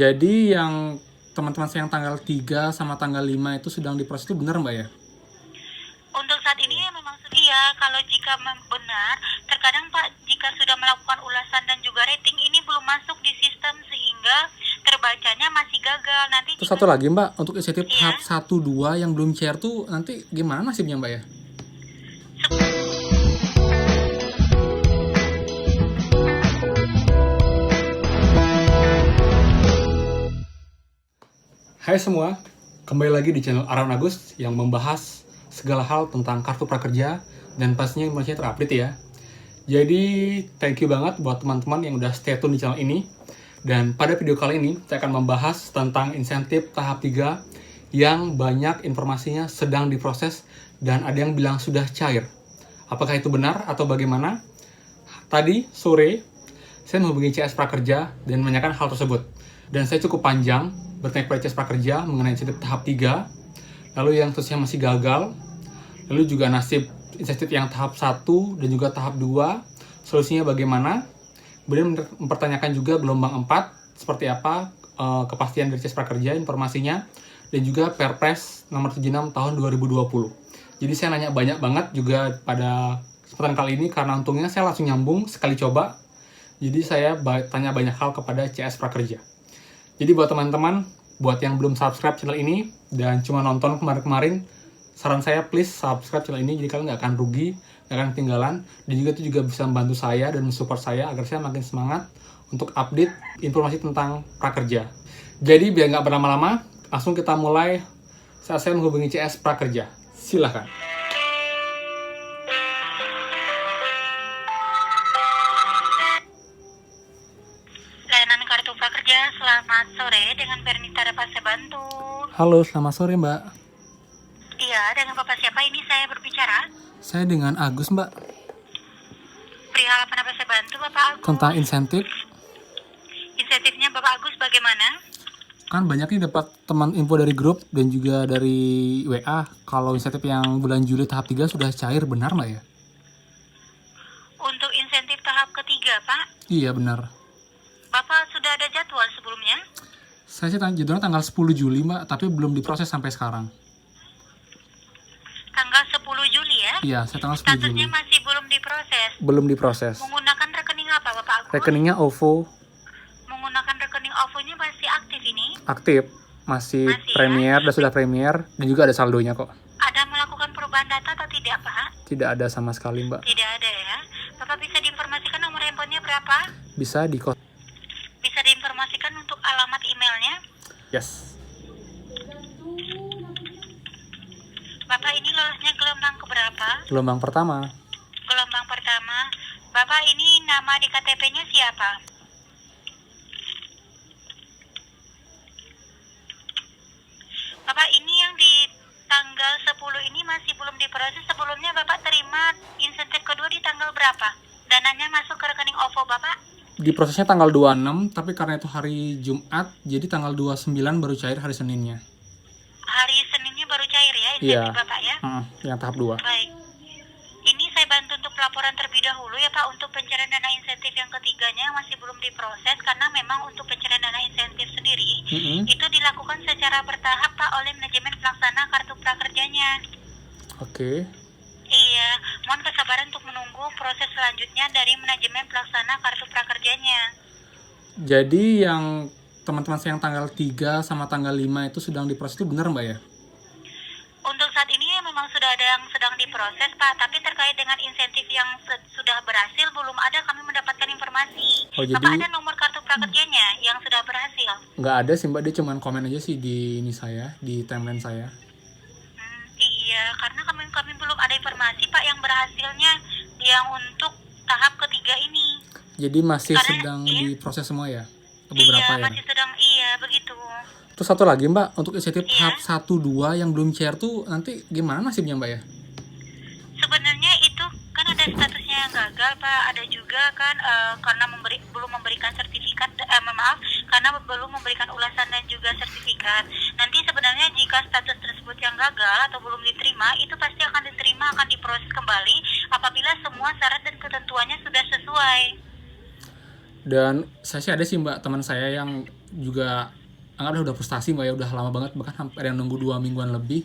Jadi yang teman-teman saya yang tanggal 3 sama tanggal 5 itu sedang diproses itu benar Mbak ya? Untuk saat ini memang iya, kalau jika benar, terkadang Pak, jika sudah melakukan ulasan dan juga rating ini belum masuk di sistem sehingga terbacanya masih gagal. Nanti Terus jika satu lagi Mbak, untuk insentif iya, tahap 1, 2 yang belum share tuh nanti gimana nasibnya Mbak ya? Hai semua, kembali lagi di channel Aaron Agus yang membahas segala hal tentang kartu prakerja dan pastinya informasinya terupdate ya. Jadi thank you banget buat teman-teman yang udah stay tune di channel ini. Dan pada video kali ini saya akan membahas tentang insentif tahap 3 yang banyak informasinya sedang diproses dan ada yang bilang sudah cair. Apakah itu benar atau bagaimana? Tadi sore saya menghubungi CS Prakerja dan menanyakan hal tersebut. Dan saya cukup panjang bertanya kepada CS Prakerja mengenai insentif tahap 3, lalu yang terusnya masih gagal, lalu juga nasib insentif yang tahap 1 dan juga tahap 2, solusinya bagaimana. Kemudian mempertanyakan juga gelombang 4, seperti apa kepastian dari CS Prakerja, informasinya, dan juga Perpres nomor 76 tahun 2020. Jadi saya nanya banyak banget juga pada kesempatan kali ini, karena untungnya saya langsung nyambung sekali coba. Jadi saya tanya banyak hal kepada CS Prakerja. Jadi buat teman-teman, buat yang belum subscribe channel ini dan cuma nonton kemarin-kemarin, saran saya please subscribe channel ini, jadi kalian nggak akan rugi, nggak akan ketinggalan, dan juga itu juga bisa membantu saya dan mensupport saya agar saya makin semangat untuk update informasi tentang prakerja. Jadi biar nggak berlama-lama, langsung kita mulai saat saya menghubungi CS Prakerja. Silahkan. layanan kartu prakerja, selamat sore, dengan Bernita dapat saya bantu. Halo, selamat sore Mbak. Iya, dengan Bapak siapa ini saya berbicara? Saya dengan Agus Mbak, Perihal apa dapat saya bantu Bapak Agus? tentang insentif. Insentifnya Bapak Agus bagaimana? Kan banyak nih dapat teman info dari grup dan juga dari WA kalau insentif yang bulan Juli tahap 3 sudah cair, benar Mbak ya? Untuk insentif tahap ketiga Pak, Iya benar. Bapak sudah ada jadwal sebelumnya? Saya sih jadwalnya tanggal 10 Juli Mbak, tapi belum diproses sampai sekarang. Tanggal 10 Juli ya? Iya, saya tanggal 10 Juli. Statusnya masih belum diproses. Belum diproses. Menggunakan rekening apa Bapak Agus? Rekeningnya OVO Menggunakan rekening OVO-nya masih aktif ini? aktif, masih Masih, ya? premier, dan sudah premier, dan juga ada saldonya kok. Ada melakukan perubahan data atau tidak Pak? Tidak ada sama sekali Mbak. Tidak ada ya. Bapak bisa diinformasikan nomor handphonenya berapa? Bisa di kos. Bisa diinformasikan untuk alamat emailnya? Yes. Bapak ini lolosnya gelombang keberapa? Gelombang pertama. Gelombang pertama. Bapak ini nama di KTP-nya siapa? Bapak ini yang di tanggal 10 ini masih belum diproses. Sebelumnya Bapak terima insentif kedua di tanggal berapa? Dananya masuk ke rekening OVO Bapak? Diprosesnya tanggal 26, tapi karena itu hari Jumat, jadi tanggal 29 baru cair hari Seninnya. Hari Seninnya baru cair ya insentif Iya. Bapak ya? Yang tahap 2. Baik. Ini saya bantu untuk pelaporan terlebih dahulu ya Pak, untuk pencairan dana insentif yang ketiganya yang masih belum diproses, karena memang untuk pencairan dana insentif sendiri itu dilakukan secara bertahap Pak oleh manajemen pelaksana kartu prakerjanya. Oke. Iya, mohon kesabaran untuk menunggu proses selanjutnya dari manajemen pelaksana kartu prakerjanya. Jadi yang teman-teman saya yang tanggal 3 sama tanggal 5 itu sedang diproses itu benar Mbak ya? Untuk saat ini memang sudah ada yang sedang diproses Pak, tapi terkait dengan insentif yang sudah berhasil belum ada kami mendapatkan informasi. Oh, Bapak jadi ada nomor kartu prakerjanya yang sudah berhasil? nggak ada sih Mbak, dia cuma komen aja sih di ini saya, di timeline saya. Iya, karena kami belum ada informasi Pak yang berhasilnya yang untuk tahap ketiga ini. Jadi masih Karena, sedang iya. diproses semua ya? Beberapa Iya, ya? masih sedang, iya begitu. Terus satu lagi Mbak, untuk insentif Iya. tahap 1, 2 yang belum share tuh nanti gimana nasibnya Mbak ya? Sebenarnya itu kan ada statusnya yang gagal Pak, ada juga kan karena belum memberikan sertifikat, karena belum memberikan ulasan dan juga sertifikat. Nanti sebenarnya jika status tersebut yang gagal atau belum diterima, itu pasti akan diterima, akan diproses kembali apabila semua syarat dan ketentuannya sudah sesuai. Dan saya sih ada sih Mbak, teman saya yang juga anggaplah udah frustasi Mbak ya, udah lama banget, bahkan hampir yang nunggu 2 mingguan lebih.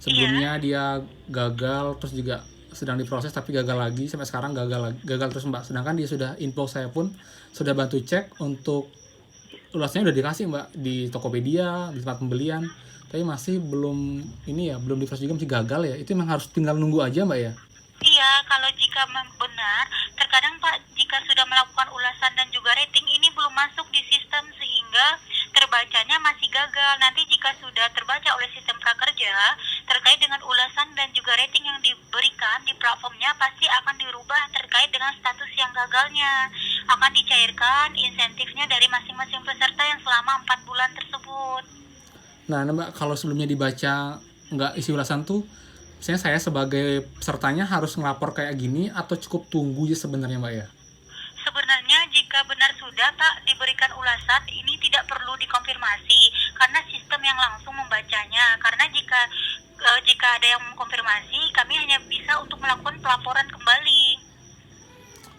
Sebelumnya dia gagal, terus juga sedang diproses tapi gagal lagi, sampai sekarang gagal terus Mbak. Sedangkan dia sudah info, saya pun sudah bantu cek untuk ulasannya udah dikasih Mbak di Tokopedia, di tempat pembelian, tapi masih belum ini ya, belum diproses juga, masih gagal ya. Itu memang harus tinggal nunggu aja Mbak ya. Iya, kalau jika benar, terkadang Pak, jika sudah melakukan ulasan dan juga rating ini belum masuk di sistem sehingga terbacanya masih gagal. Nanti jika sudah terbaca oleh sistem prakerja terkait dengan ulasan dan juga rating yang diberikan di platformnya pasti akan dirubah terkait dengan status yang gagalnya. Akan dicairkan insentifnya dari masing-masing peserta yang selama 4 bulan tersebut. Nah Mbak, kalau sebelumnya dibaca nggak isi ulasan tuh, misalnya saya sebagai pesertanya harus ngelapor kayak gini atau cukup tunggu ya sebenarnya Mbak ya? Sebenarnya jika benar sudah Pak diberikan ulasan, ini tidak perlu dikonfirmasi karena sistem yang langsung membacanya. Karena jika ada yang mengkonfirmasi, kami hanya bisa untuk melakukan pelaporan kembali.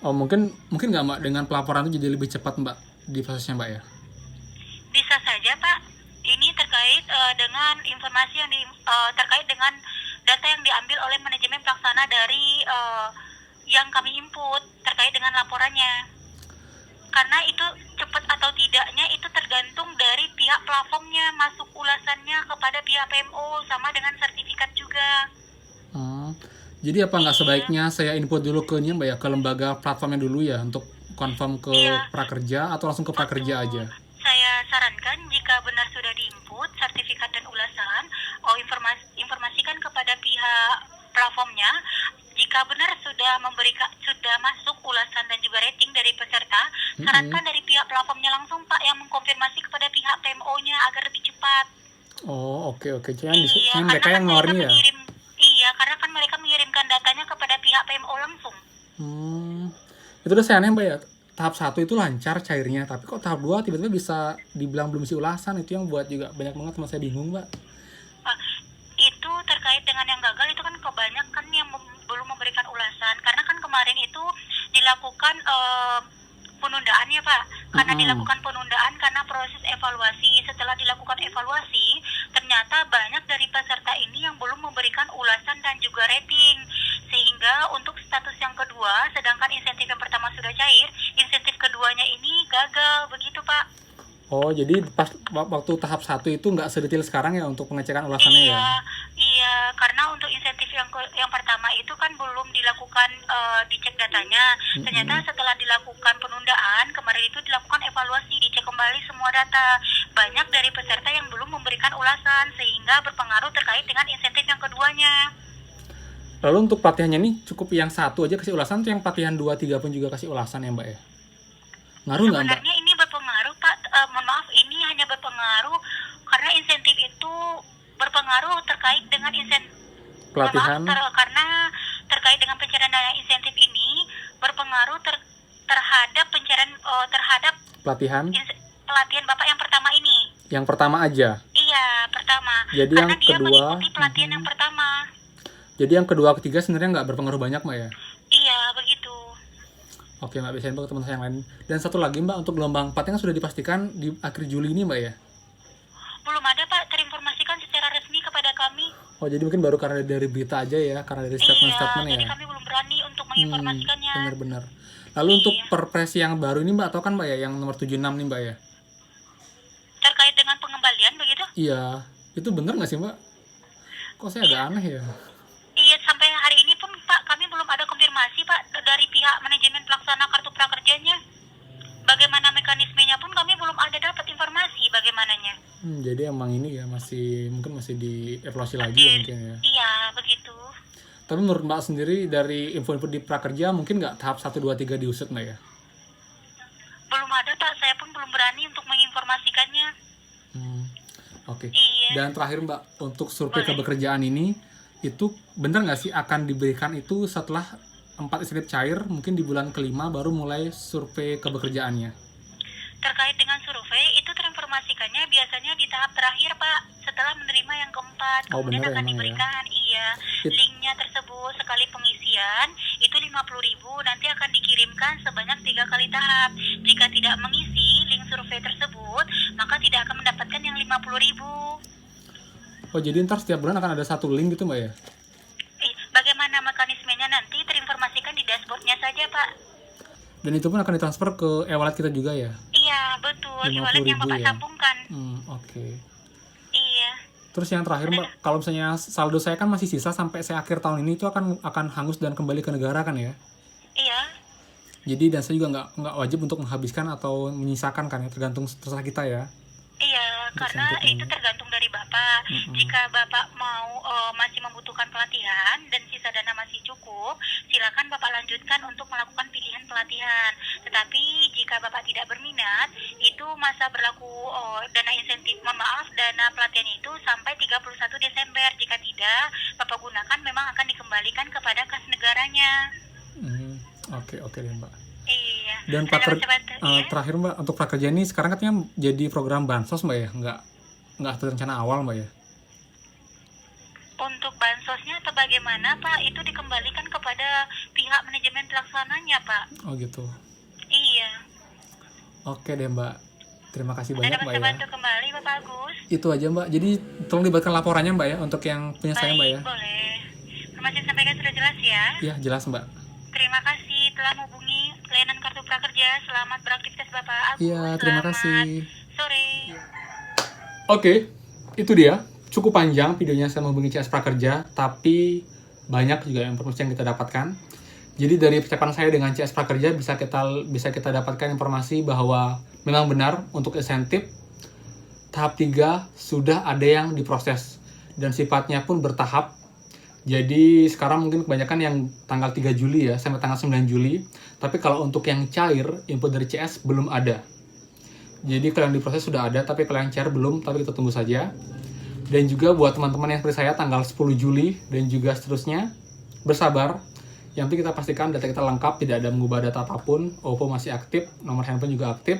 Oh mungkin nggak Mbak, dengan pelaporan itu jadi lebih cepat Mbak di prosesnya Mbak ya? Bisa saja Pak. Ini terkait dengan informasi yang terkait dengan data yang diambil oleh manajemen pelaksana dari yang kami input terkait dengan laporannya. Karena itu cepat atau tidaknya itu tergantung dari pihak platformnya, masuk ulasannya kepada pihak PMO sama dengan sertifikat juga. Jadi apa nggak sebaiknya saya input dulu ke ini Mbak ya, ke lembaga platformnya dulu ya untuk confirm ke prakerja, atau langsung ke prakerja aja? Saya sarankan jika benar sudah diinput sertifikat dan ulasan, informasikan kepada pihak platformnya. Jika benar sudah masuk ulasan dan juga rating dari peserta, sarankan dari pihak platformnya langsung Pak yang mengkonfirmasi kepada pihak PMO-nya agar lebih cepat. Oh oke. Iya, Mereka yang ngeluarin ya? Iya, karena kan mereka mengirimkan datanya kepada pihak PMO langsung. Itu udah sayangnya Mbak ya, tahap 1 itu lancar cairnya, tapi kok tahap 2 tiba-tiba bisa dibilang belum isi ulasan. Itu yang buat juga banyak banget teman saya bingung Mbak. Itu terkait dengan yang gagal itu kan kebanyakan yang belum memberikan ulasan, karena kan kemarin itu dilakukan penundaan ya Pak, karena dilakukan penundaan karena proses evaluasi. Setelah dilakukan evaluasi, ternyata banyak dari peserta ini yang belum memberikan ulasan dan juga rating, sehingga untuk status yang kedua, sedangkan insentif yang pertama sudah cair, insentif keduanya ini gagal, begitu Pak. Oh jadi pas waktu tahap 1 itu nggak sedetail sekarang ya untuk pengecekan ulasannya ya? Iya, karena untuk insentif yang pertama itu kan belum dilakukan dicek datanya. Ternyata setelah dilakukan penundaan, kemarin itu dilakukan evaluasi, dicek kembali semua data. Banyak dari peserta yang belum memberikan ulasan, sehingga berpengaruh terkait dengan insentif yang keduanya. Lalu untuk pelatihannya ini cukup yang 1 aja kasih ulasan, atau yang pelatihan 2, 3 pun juga kasih ulasan ya Mbak ya? Ngaruh nggak Mbak? Sebenarnya ini berpengaruh Pak, mohon maaf, ini hanya berpengaruh karena insentif itu berpengaruh terkait dengan Pelatihan? Karena terkait dengan pencairan dana insentif ini berpengaruh terhadap pencairan terhadap Pelatihan? Pelatihan Bapak yang pertama ini. Yang pertama aja? Iya, pertama. Jadi karena yang dia kedua, mengikuti pelatihan yang pertama. Jadi yang kedua, ketiga sebenarnya nggak berpengaruh banyak Mbak ya? Iya, begitu. Oke Mbak, bisa info ke teman saya yang lain. Dan satu lagi Mbak, untuk gelombang 4 sudah dipastikan di akhir Juli ini Mbak ya? Belum ada Pak terinformasikan secara resmi kepada kami. Oh jadi mungkin baru karena dari berita aja ya, karena dari statement-statement ya? Jadi kami belum berani untuk menginformasikannya. Benar-benar. Lalu untuk perpres yang baru ini Mbak, atau kan Mbak ya, yang nomor 76 nih Mbak ya? Terkait dengan pengembalian begitu? Iya, itu benar nggak sih Mbak? Kok saya agak aneh ya? Iya, sampai hari ini pun Pak, kami belum ada konfirmasi Pak dari pihak manajemen pelaksana kartu prakerjanya. Bagaimana mekanismenya pun kami belum ada dapat informasi bagaimananya. Jadi emang ini ya mungkin masih dievaluasi lagi ya mungkin ya? Iya, begitu. Tapi menurut Mbak sendiri dari info-info di prakerja mungkin nggak tahap 1, 2, 3 diusut Mbak ya? Belum ada Pak, saya pun belum berani untuk menginformasikannya. Oke. Iya. Dan terakhir Mbak, untuk survei kepekerjaan ini, itu benar nggak sih akan diberikan itu setelah 4 insentif cair, mungkin di bulan kelima baru mulai survei kepekerjaannya? Terkait dengan survei, itu terinformasikannya biasanya di tahap terakhir Pak, setelah menerima yang keempat. Kemudian bener, akan emang diberikan, linknya tersebut sekali pengisian, itu 50.000, nanti akan dikirimkan sebanyak 3 kali tahap. Jika tidak mengisi link survei tersebut, maka tidak akan mendapatkan yang 50.000. Oh, jadi ntar setiap bulan akan ada satu link gitu Mbak ya? Bagaimana mekanismenya nanti terinformasikan di dashboardnya saja, Pak. Dan itu pun akan ditransfer ke e-wallet kita juga ya? Iya, betul. E-wallet yang 50.000 Bapak ya? sambungkan. Oke. Iya. Terus yang terakhir Mbak, kalau misalnya saldo saya kan masih sisa sampai saya akhir tahun ini itu akan hangus dan kembali ke negara kan ya? Iya. Jadi dan saya juga nggak wajib untuk menghabiskan atau menyisakan kan ya, terserah kita ya. Iya, karena insentif ini. itu tergantung dari Bapak. Jika Bapak mau masih membutuhkan pelatihan dan sisa dana masih cukup, silakan Bapak lanjutkan untuk melakukan pilihan pelatihan. Tetapi jika Bapak tidak berminat, itu masa berlaku dana insentif, dana pelatihan itu sampai 31 Desember. Jika tidak, Bapak gunakan memang akan dikembalikan kepada kas negaranya. Oke deh Mbak. Iya. Dan terakhir Mbak, untuk prakerja ini sekarang katanya jadi program bansos Mbak ya, nggak rencana awal Mbak ya? Untuk bansosnya atau bagaimana Pak, itu dikembalikan kepada pihak manajemen pelaksananya Pak. Oh gitu. Iya. Oke deh Mbak, terima kasih Sudah banyak dapat Mbak saya ya. bantu kembali Bapak Agus. Itu aja Mbak, jadi tolong dibuatkan laporannya Mbak ya, untuk yang punya saya Mbak ya. Boleh. Informasi yang disampaikan sudah jelas ya. Iya jelas Mbak. Terima kasih telah menghubungi layanan kartu prakerja. Selamat beraktivitas Bapak Agus. Iya, terima kasih. Sore. Oke, itu dia. Cukup panjang videonya saya menghubungi CS Prakerja, tapi banyak juga informasi yang kita dapatkan. Jadi dari percakapan saya dengan CS Prakerja bisa kita dapatkan informasi bahwa memang benar untuk insentif tahap 3 sudah ada yang diproses dan sifatnya pun bertahap. Jadi sekarang mungkin kebanyakan yang tanggal 3 Juli ya, sampai tanggal 9 Juli. Tapi kalau untuk yang cair, input dari CS belum ada. Jadi kalau yang diproses sudah ada, tapi kalau yang cair belum, tapi kita tunggu saja. Dan juga buat teman-teman yang seperti saya tanggal 10 Juli dan juga seterusnya, bersabar. Yang penting kita pastikan data kita lengkap, tidak ada mengubah data apapun, OVO masih aktif, nomor handphone juga aktif,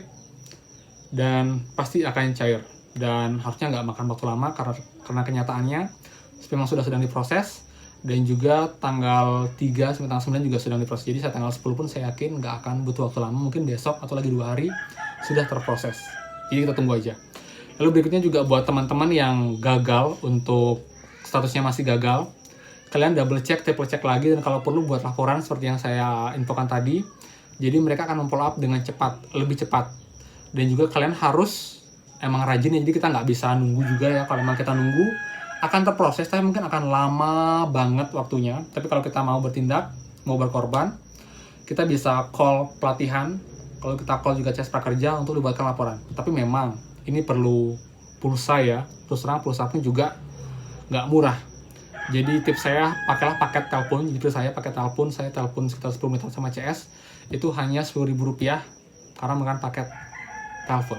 dan pasti akan cair. Dan harusnya nggak makan waktu lama karena kenyataannya memang sudah sedang diproses. Dan juga tanggal 3 sampai tanggal 9 juga sedang diproses. Jadi saya tanggal 10 pun saya yakin nggak akan butuh waktu lama, mungkin besok atau lagi 2 hari sudah terproses. Jadi kita tunggu aja. Lalu berikutnya juga buat teman-teman yang gagal untuk statusnya masih gagal, kalian double check, triple check lagi, dan kalau perlu buat laporan seperti yang saya infokan tadi. Jadi mereka akan memfollow up dengan cepat, lebih cepat. Dan juga kalian harus emang rajin ya, jadi kita nggak bisa nunggu juga ya. Kalau memang kita nunggu, akan terproses, tapi mungkin akan lama banget waktunya. Tapi kalau kita mau bertindak, mau berkorban, kita bisa call pelatihan. Kalau kita call juga CS Prakerja untuk dibuatkan laporan. Tapi memang ini perlu pulsa ya. Terus terang pulsa pun juga nggak murah. Jadi tips saya, pakailah paket telepon. Jadi saya pakai telepon, saya telepon sekitar 10 menit sama CS. Itu hanya Rp10.000 karena menggunakan paket telepon.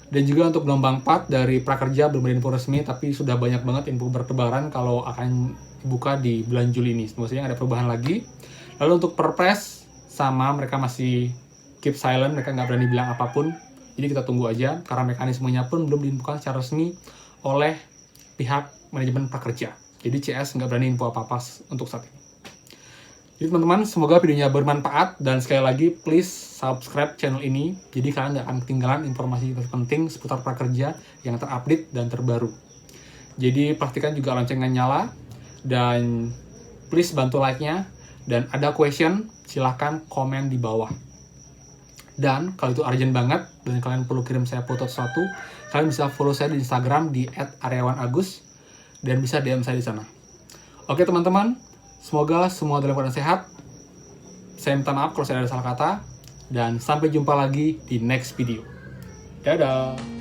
Dan juga untuk gelombang 4 dari Prakerja belum ada info resmi, tapi sudah banyak banget info bertebaran kalau akan dibuka di bulan Juli ini. Semoga ada perubahan lagi. Lalu untuk Perpres, sama mereka masih keep silent, mereka nggak berani bilang apapun. Jadi kita tunggu aja, karena mekanismenya pun belum diinfokan secara resmi oleh pihak manajemen Prakerja. Jadi CS nggak berani info apa-apa untuk saat ini. Jadi teman-teman, semoga videonya bermanfaat, dan sekali lagi please subscribe channel ini, jadi kalian nggak akan ketinggalan informasi penting seputar prakerja yang terupdate dan terbaru. Jadi pastikan juga loncengnya nyala, dan please bantu like-nya, dan ada question silahkan komen di bawah. Dan kalau itu urgent banget dan kalian perlu kirim saya foto sesuatu, kalian bisa follow saya di Instagram di @aryawanagus dan bisa DM saya di sana. Oke teman-teman, semoga semua dalam keadaan sehat. Saya minta maaf kalau saya ada salah kata, dan sampai jumpa lagi di next video. Dadah!